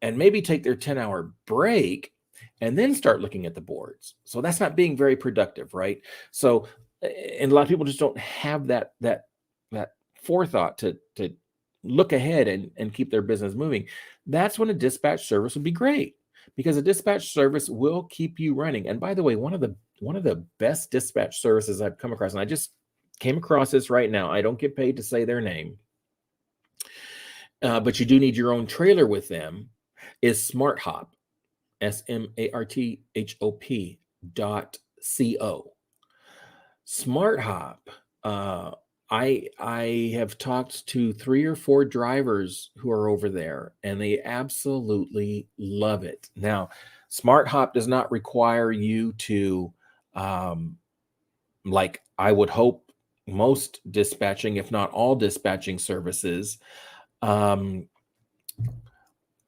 and maybe take their 10-hour break and then start looking at the boards. So that's not being very productive, right? So, and a lot of people just don't have that forethought to look ahead and keep their business moving. That's when a dispatch service would be great, because a dispatch service will keep you running. And by the way, one of the best dispatch services I've come across, and I just came across this right now. I don't get paid to say their name, but you do need your own trailer with them, is SmartHop, SmartHop.co. SmartHop. I have talked to 3 or 4 drivers who are over there, and they absolutely love it. Now, SmartHop does not require you to, like I would hope most dispatching, if not all dispatching services,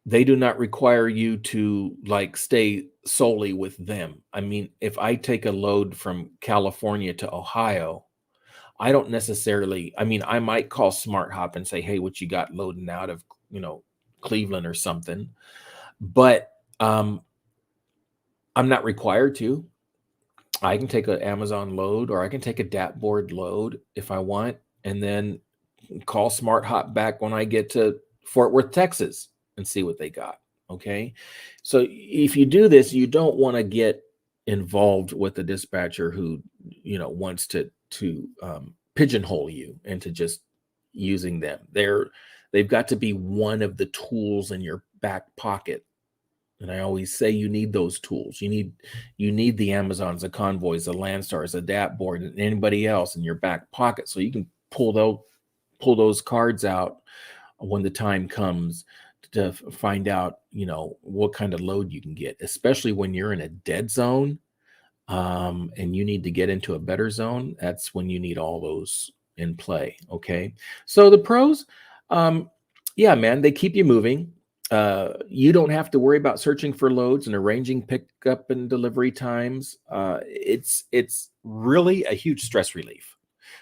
they do not require you to stay solely with them. I mean, if I take a load from California to Ohio, I don't necessarily, I might call SmartHop and say, hey, what you got loading out of, Cleveland or something, but I'm not required to. I can take an Amazon load, or I can take a DAP board load if I want, and then call SmartHop back when I get to Fort Worth, Texas, and see what they got. Okay. So if you do this, you don't want to get involved with the dispatcher who, wants to pigeonhole you into just using them. They've got to be one of the tools in your back pocket. And I always say you need those tools. You need the Amazons, the Convoys, the Landstars, the DAP board, and anybody else in your back pocket, so you can pull those cards out when the time comes to find out, what kind of load you can get, especially when you're in a dead zone, and you need to get into a better zone. That's when you need all those in play. Okay. So the pros, um, yeah, man, they keep you moving. You don't have to worry about searching for loads and arranging pickup and delivery times. It's really a huge stress relief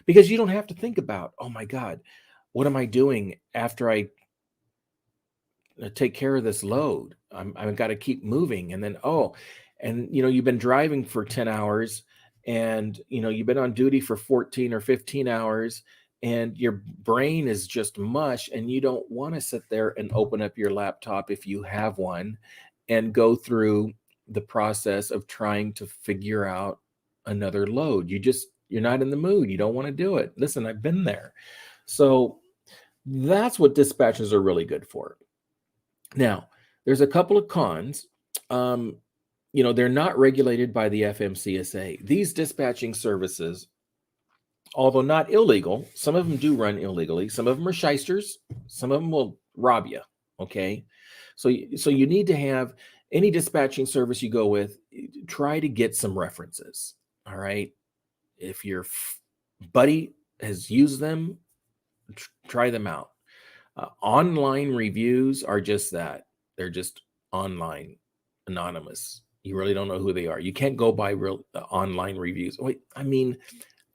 because you don't have to think about, oh my God, what am I doing after I take care of this load? I've got to keep moving. And then, and you've been driving for 10 hours and, you've been on duty for 14 or 15 hours and your brain is just mush and you don't want to sit there and open up your laptop if you have one and go through the process of trying to figure out another load. You're not in the mood. You don't want to do it. Listen, I've been there. So that's what dispatches are really good for. Now, there's a couple of cons. They're not regulated by the FMCSA. These dispatching services, although not illegal, some of them do run illegally. Some of them are shysters. Some of them will rob you. Okay. So you need to have any dispatching service you go with, try to get some references. All right. If your buddy has used them, try them out. Online reviews are just that. They're just online, anonymous. You really don't know who they are. You can't go by real online reviews. Wait, I mean,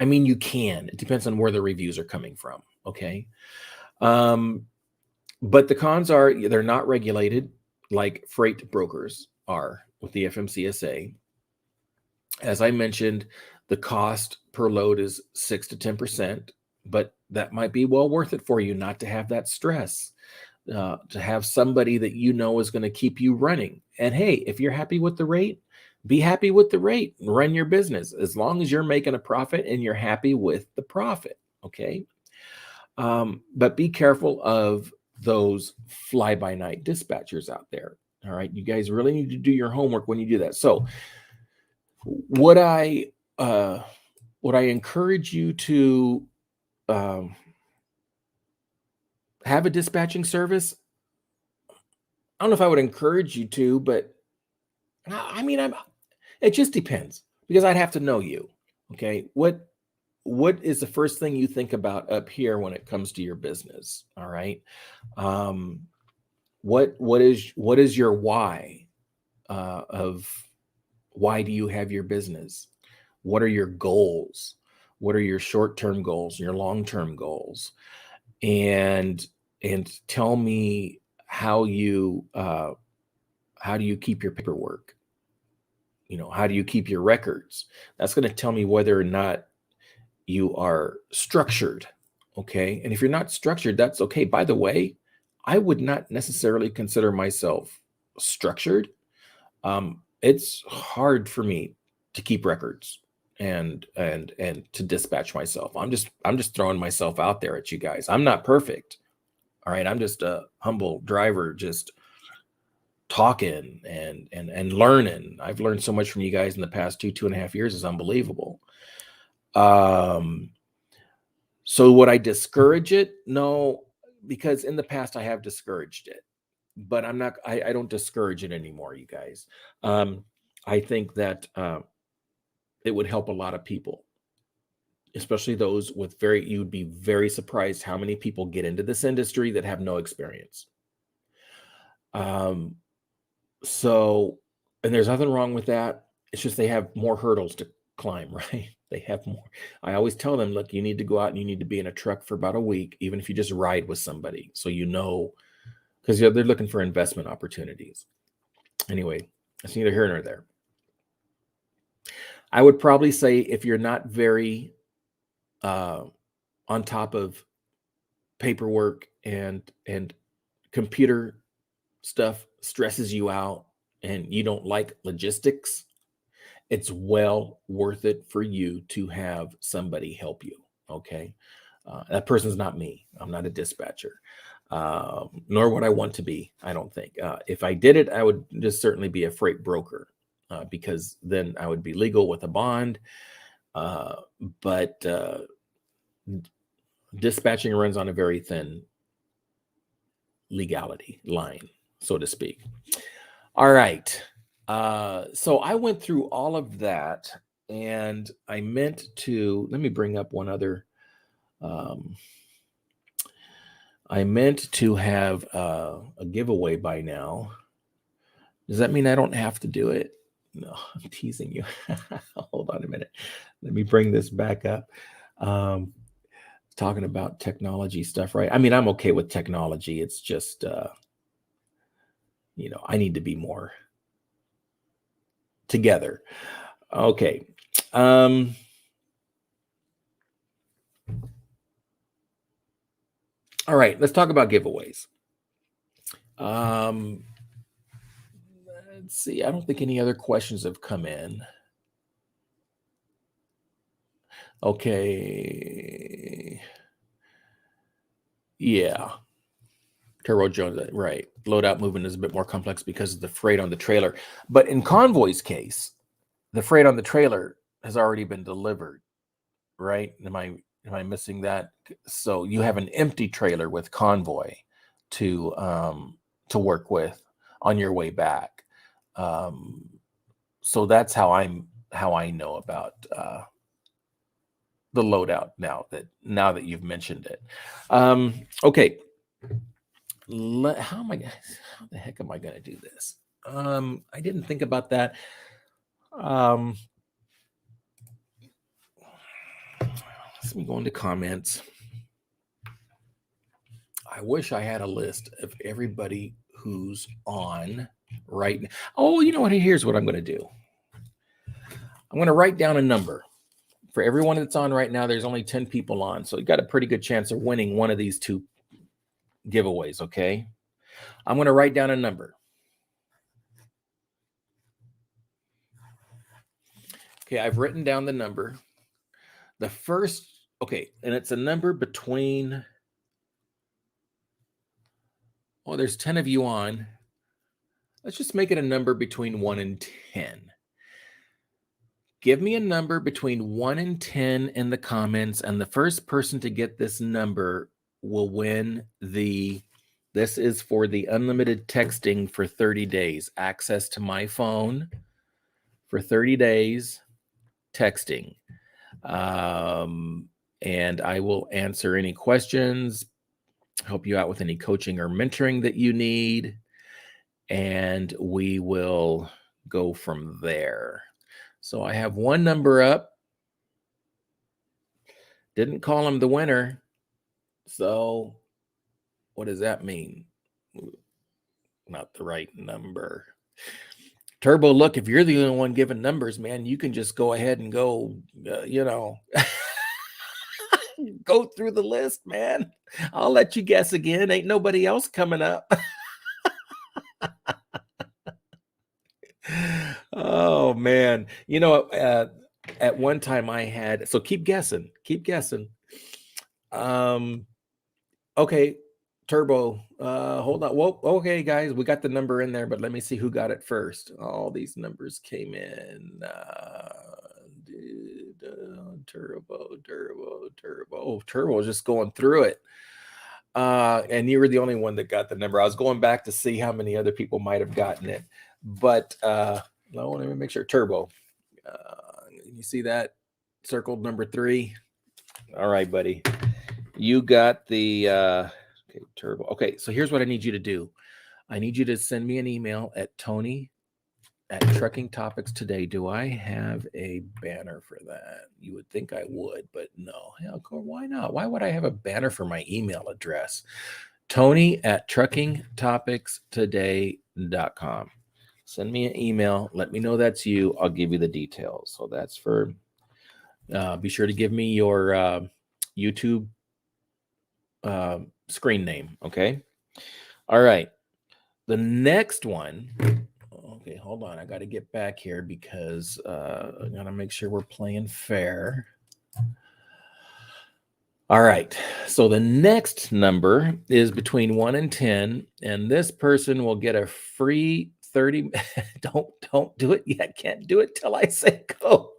you can. It depends on where the reviews are coming from. Okay. But the cons are they're not regulated like freight brokers are with the FMCSA. As I mentioned, the cost per load is 6 to 10%, but that might be well worth it for you not to have that stress, to have somebody that is going to keep you running. And hey, if you're happy with the rate, be happy with the rate and run your business as long as you're making a profit and you're happy with the profit. Okay. But be careful of those fly-by-night dispatchers out there. All right. You guys really need to do your homework when you do that. So what I encourage you to have a dispatching service. I don't know if I would encourage you to, but it just depends because I'd have to know you. Okay. What is the first thing you think about up here when it comes to your business? All right. What is your why, of why do you have your business? What are your goals? What are your short-term goals, your long-term goals? And tell me how do you keep your paperwork? How do you keep your records? That's going to tell me whether or not you are structured. Okay. And if you're not structured, that's okay. By the way, I would not necessarily consider myself structured. It's hard for me to keep records and to dispatch myself. I'm just throwing myself out there at you guys. I'm not perfect. All right. I'm just a humble driver, just talking and learning. I've learned so much from you guys in the past 2.5 years. Is unbelievable. So would I discourage it? No, because in the past I have discouraged it, but I don't discourage it anymore, you guys. I think that it would help a lot of people, especially those with you'd be very surprised how many people get into this industry that have no experience. So, and there's nothing wrong with that. It's just they have more hurdles to climb, right? They have more. I always tell them, look, you need to go out and you need to be in a truck for about a week, even if you just ride with somebody. So, because they're looking for investment opportunities. Anyway, that's neither here nor there. I would probably say if you're not very on top of paperwork and computer stuff stresses you out and you don't like logistics, it's well worth it for you to have somebody help you. Okay. That person's not me. I'm not a dispatcher, nor would I want to be. I don't think. If I did it, I would just certainly be a freight broker, because then I would be legal with a bond. But dispatching runs on a very thin legality line, so to speak. All right. So I went through all of that, and I meant to, let me bring up one other. I meant to have a giveaway by now. Does that mean I don't have to do it? No, I'm teasing you. Hold on a minute. Let me bring this back up. Talking about technology stuff, right? I mean, I'm okay with technology. It's just, I need to be more together. Okay. All right, let's talk about giveaways. Let's see. I don't think any other questions have come in. Okay. Yeah. Turbo Jones, right. Loadout movement is a bit more complex because of the freight on the trailer. But in Convoy's case, the freight on the trailer has already been delivered, right? Am I missing that? So you have an empty trailer with Convoy to work with on your way back. So that's how I know about the loadout now that you've mentioned it. Okay. How the heck am I going to do this? I didn't think about that. Let me go into comments. I wish I had a list of everybody who's on right now. Oh, you know what? Here's what I'm going to do. I'm going to write down a number. For everyone that's on right now, there's only 10 people on. So you got a pretty good chance of winning one of these two giveaways, okay? I'm going to write down a number. Okay, I've written down the number. The first, okay, and it's a number between, there's 10 of you on. Let's just make it a number between 1 and 10. Give me a number between 1 and 10 in the comments, and the first person to get this number will win this is for the unlimited texting for 30 days, access to my phone for 30 days, texting. And I will answer any questions, help you out with any coaching or mentoring that you need, and we will go from there. So I have one number up. Didn't call him the winner. So what does that mean? Not the right number. Turbo, look, if you're the only one giving numbers, man, you can just go ahead and go, go through the list, man. I'll let you guess again. Ain't nobody else coming up. Oh, man. At one time I had, so keep guessing. Okay, Turbo, hold on. Whoa, okay, guys, we got the number in there, but let me see who got it first. All these numbers came in. Turbo. Oh, Turbo is just going through it. And you were the only one that got the number. I was going back to see how many other people might have gotten it, but let me make sure. Turbo, you see that circled number 3? All right, buddy, you got the okay, Turbo. Okay, so here's what I need you to do. I need you to send me an email at Tony@Trucking Topics Today. Do I have a banner for that? You would think I would, but no. Hell, why not? Why would I have a banner for my email address? Tony@TruckingTopicsToday.com. Send me an email. Let me know that's you. I'll give you the details. So that's for, be sure to give me your YouTube screen name. Okay. All right. The next one. Okay, hold on. I got to get back here because I got to make sure we're playing fair. All right. So the next number is between 1 and 10, and this person will get a free 30. Don't do it yet. Can't do it till I say go.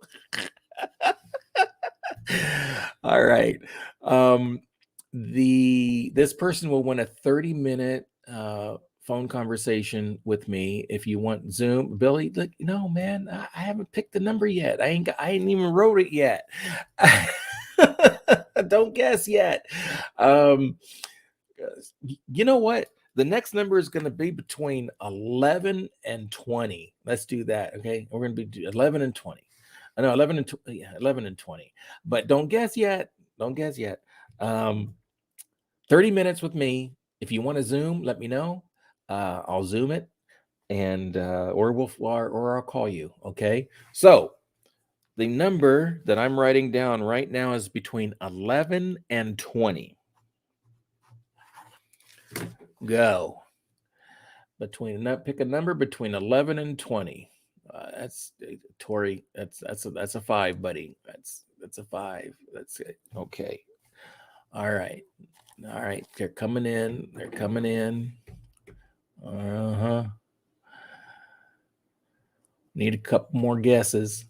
All right. This person will win a 30-minute phone conversation with me. If you want Zoom, Billy, look, no, man, I haven't picked the number yet. I ain't even wrote it yet. Don't guess yet. Um, you know what? The next number is going to be between 11 and 20. Let's do that. Okay. We're going to be 11 and 20. I know 11 and 11 and 20, but don't guess yet. Don't guess yet. 30 minutes with me. If you want to Zoom, let me know. I'll Zoom it, and or I'll call you. Okay. So the number that I'm writing down right now is between 11 and 20. Go. Pick a number between 11 and 20. That's Tori. That's a 5, buddy. That's a 5. That's it. Okay. All right. They're coming in. They're coming in. Uh-huh. Need a couple more guesses.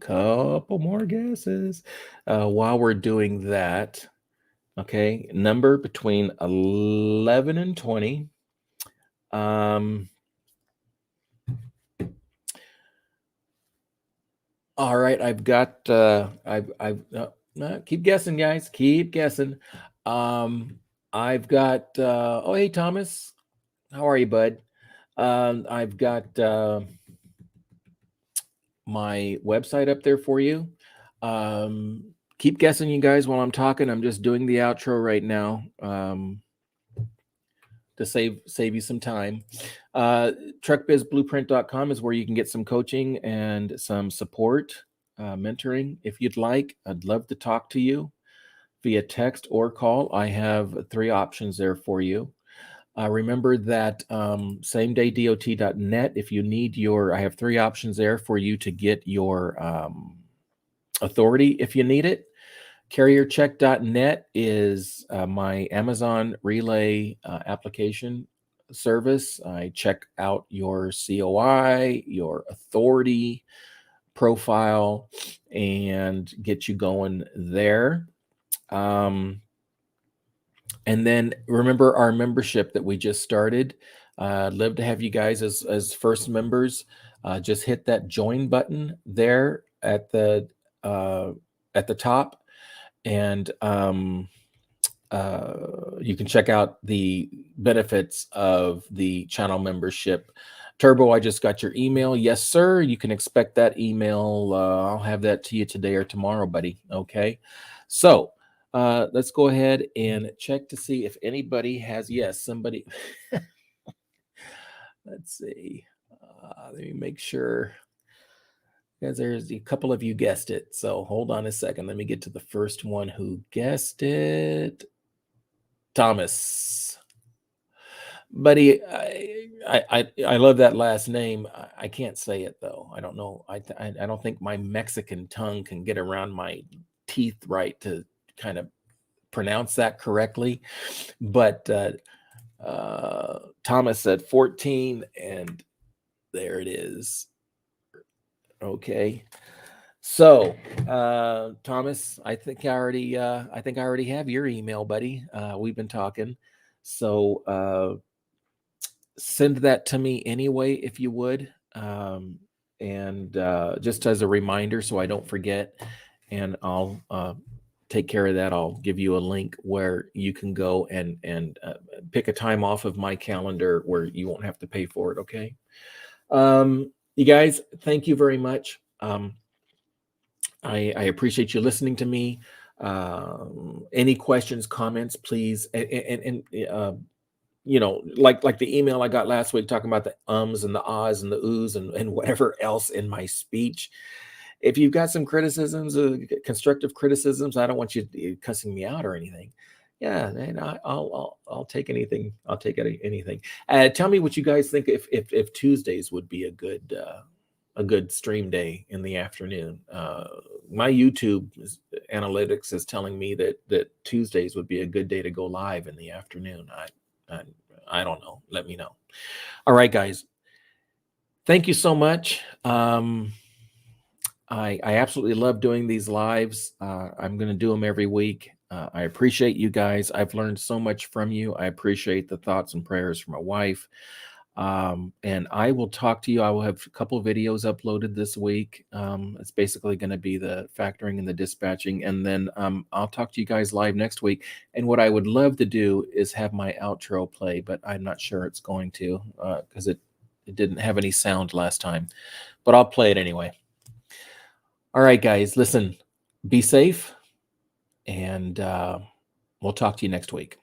Couple more guesses. While we're doing that, okay, number between 11 and 20. All right, I've got keep guessing, guys. Keep guessing. I've got oh, hey Thomas. How are you, bud? I've got my website up there for you. Keep guessing, you guys, while I'm talking. I'm just doing the outro right now. To save you some time. Truckbizblueprint.com is where you can get some coaching and some support, mentoring. If you'd like, I'd love to talk to you via text or call. I have 3 options there for you. Remember that samedaydot.net. If you need I have 3 options there for you to get your authority if you need it. Carriercheck.net is my Amazon Relay application service. I check out your COI, your authority profile, and get you going there. And then remember our membership that we just started. I'd love to have you guys as first members. Just hit that join button there at the top. And you can check out the benefits of the channel membership. Turbo, I just got your email. Yes, sir. You can expect that email. I'll have that to you today or tomorrow, buddy. Okay. So let's go ahead and check to see if anybody has. Yes, somebody. Let's see. Let me make sure. Because there's a couple of you guessed it. So hold on a second. Let me get to the first one who guessed it. Thomas. Buddy, I love that last name. I can't say it though. I don't know. I don't think my Mexican tongue can get around my teeth right to kind of pronounce that correctly. But Thomas said 14, and there it is. Okay. So, Thomas, I think I already have your email, buddy. We've been talking. So, send that to me anyway, if you would. And just as a reminder, so I don't forget, and I'll take care of that. I'll give you a link where you can go and pick a time off of my calendar where you won't have to pay for it. Okay. You guys, thank you very much. I appreciate you listening to me. Any questions, comments, please. And like the email I got last week talking about the ums and the ahs and the oohs and whatever else in my speech. If you've got some criticisms, constructive criticisms, I don't want you cussing me out or anything. Yeah, and I'll take anything. I'll take anything. Tell me what you guys think if Tuesdays would be a good stream day in the afternoon. My YouTube analytics is telling me that Tuesdays would be a good day to go live in the afternoon. I don't know. Let me know. All right, guys. Thank you so much. I absolutely love doing these lives. I'm going to do them every week. I appreciate you guys. I've learned so much from you. I appreciate the thoughts and prayers from my wife. And I will talk to you. I will have a couple videos uploaded this week. It's basically going to be the factoring and the dispatching. And then I'll talk to you guys live next week. And what I would love to do is have my outro play, but I'm not sure it's going to because it didn't have any sound last time. But I'll play it anyway. All right, guys, listen, be safe, and we'll talk to you next week.